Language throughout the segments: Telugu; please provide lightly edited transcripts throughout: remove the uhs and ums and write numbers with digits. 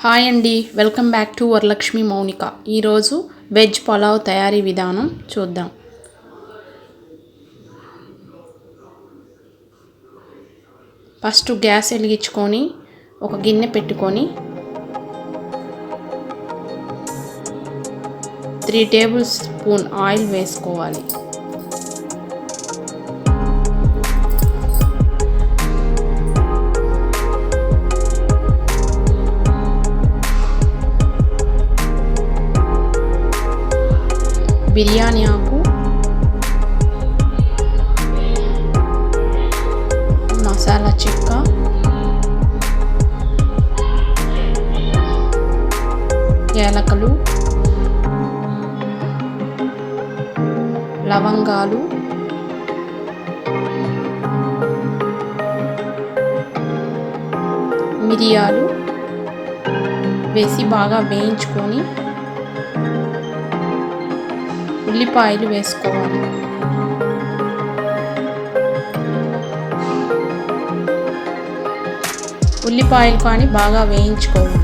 హాయ్ అండి, welcome back to Varalakshmi Mounika. ఈరోజు వెజ్ పులావ్ తయారీ విధానం చూద్దాం. ఫస్ట్ గ్యాస్ వెలిగించుకొని ఒక గిన్నె పెట్టుకొని 3 టేబుల్ స్పూన్ ఆయిల్ వేసుకోవాలి. బిర్యానీ ఆకు, మసాలా చెక్క, యాలకులు, లవంగాలు, మిరియాలు వేసి బాగా వేయించుకొని ఉల్లిపాయలు వేసుకోవాలి. ఉల్లిపాయలు కానీ బాగా వేయించుకోవాలి.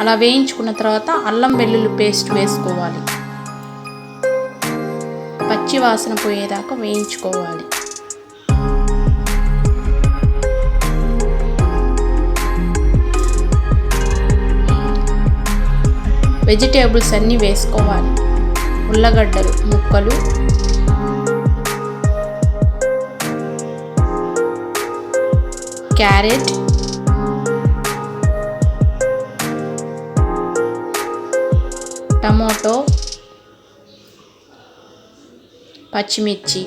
అలా వేయించుకున్న తర్వాత అల్లం వెల్లుల్లి పేస్ట్ వేసుకోవాలి. పచ్చి వాసన పోయేదాకా వేయించుకోవాలి. వెజిటేబుల్స్ అన్నీ వేసుకోవాలి. ఉల్లగడ్డలు ముక్కలు, క్యారెట్, టమోటో, పచ్చిమిర్చి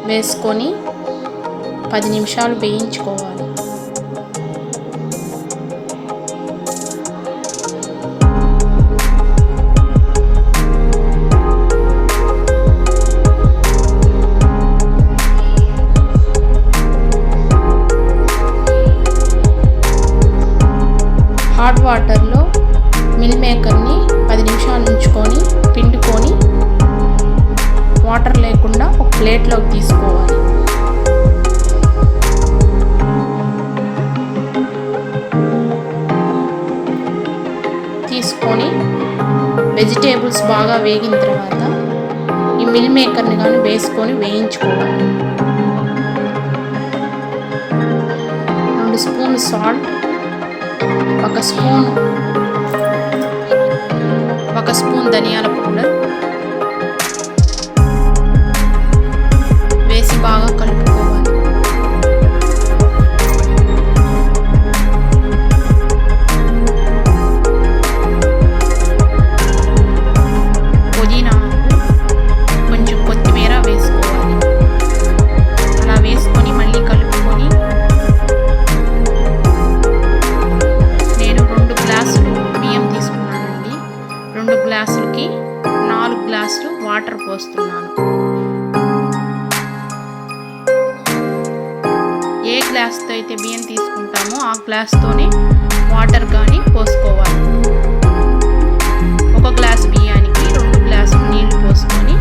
వేసుకొని 10 నిమిషాలు వేయించుకోవాలి. హాట్ వాటర్లో మిల్ మేకర్ని 10 నిమిషాలు ఉంచుకొని పిండుకొని వాటర్ లేకుండా ఒక ప్లేట్లోకి తీసుకోవాలి. తీసుకొని వెజిటేబుల్స్ బాగా వేగిన తర్వాత ఈ మిల్ మేకర్ని కానీ వేసుకొని వేయించుకోవాలి. 2 స్పూన్లు సాల్ట్, ఒక స్పూన్ ధనియాల పౌడర్ వేసి బాగా కలుపుకోవాలి. పుదీనా, కొంచెం కొత్తిమీర వేసుకోవాలి. అలా వేసుకొని మళ్ళీ కలుపుకొని నేను 2 గ్లాసులు బియ్యం తీసుకున్నానండి. 2 గ్లాసులకి 4 గ్లాసులు వాటర్ పోస్తున్నాను. ఏ గ్లాస్తో అయితే బియ్యం తీసుకుంటామో ఆ గ్లాస్తోనే వాటర్ కానీ పోసుకోవాలి. 1 గ్లాసు బియ్యానికి 2 గ్లాసులు నీళ్లు పోసుకొని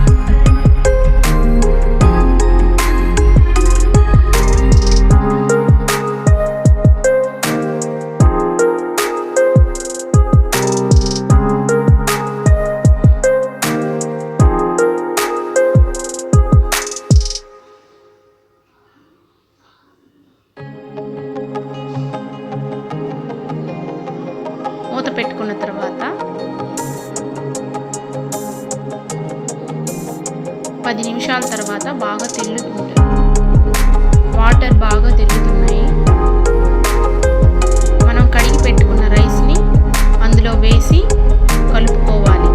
మూత పెట్టుకున్న తర్వాత 10 నిమిషాల తర్వాత బాగా తెల్లుతుంది. వాటర్ బాగా తెల్లుతున్నాయి. మనం కడిగి పెట్టుకున్న రైస్ని అందులో వేసి కలుపుకోవాలి.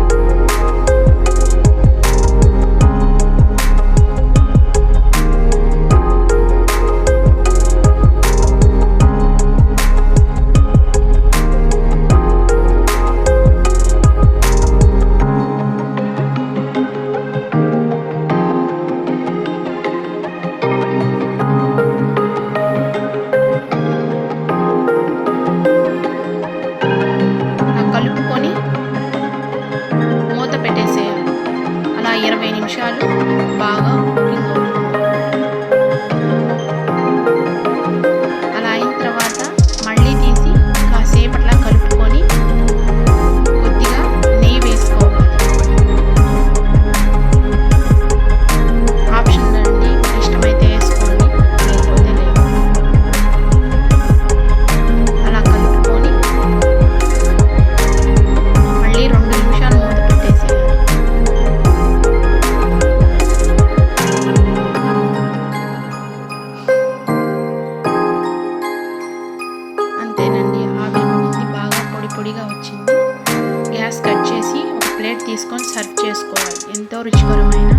వచ్చింది. గ్యాస్ కట్ చేసి ఒక ప్లేట్ తీసుకొని సర్వ్ చేసుకోవాలి. ఎంతో రుచికరమైన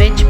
వెజ్